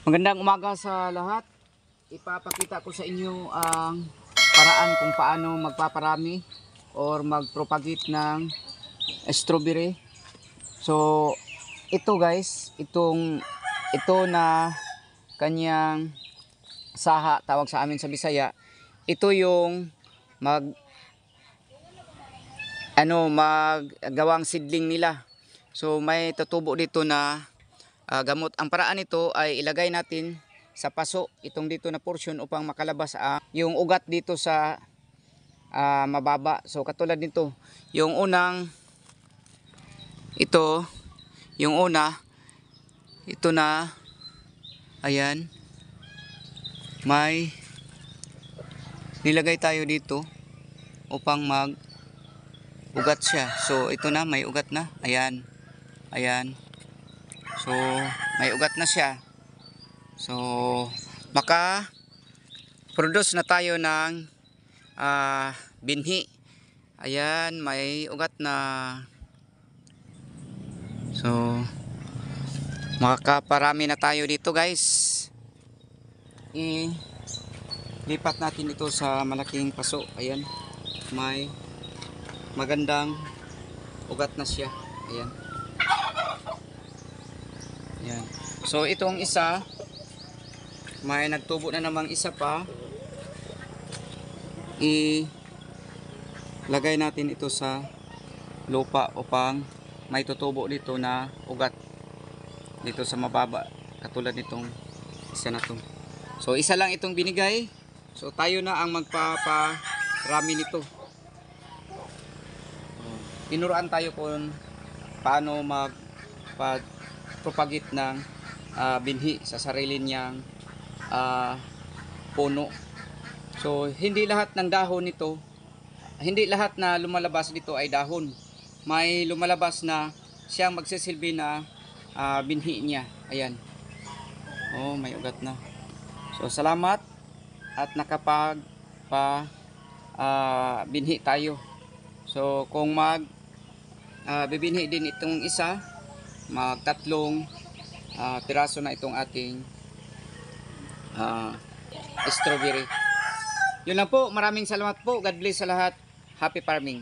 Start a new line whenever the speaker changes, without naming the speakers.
Magandang umaga sa lahat. Ipapakita ko sa inyo ang paraan kung paano magpaparami or magpropagate ng strawberry. So, ito guys, ito na kanyang saha, tawag sa amin sa Bisaya. Ito yung maggawang seedling nila. So, may tutubo dito na gamot. Ang paraan nito ay ilagay natin sa paso itong dito na portion upang makalabas yung ugat dito sa mababa. So katulad nito, yung unang ito na ayan, may nilagay tayo dito upang mag ugat siya. So ito na, may ugat na, ayan. So, may ugat na siya. So, maka-produce na tayo ng binhi. Ayan, may ugat na. So, makaparami na tayo dito guys. Lipat natin ito sa malaking paso. Ayan, may magandang ugat na siya. Ayan. Yan. So itong isa, may nagtubo na namang isa pa. Ilagay natin ito sa lupa upang may tutubo dito na ugat dito sa mababa, katulad nitong isa na to. So isa lang itong binigay. So tayo na ang magpaparami nito. Tinuruan tayo kung paano propagate ng binhi sa sarili niyang puno. So hindi lahat ng dahon nito, hindi lahat na lumalabas dito ay dahon. May lumalabas na siyang magsisilbi na binhi niya. Ayan. Oh, may ugat na. So salamat at binhi tayo. So kung bibinhi din itong isa, magtatlong piraso na itong ating strawberry. Yun lang po, maraming salamat po. God bless sa lahat. Happy farming.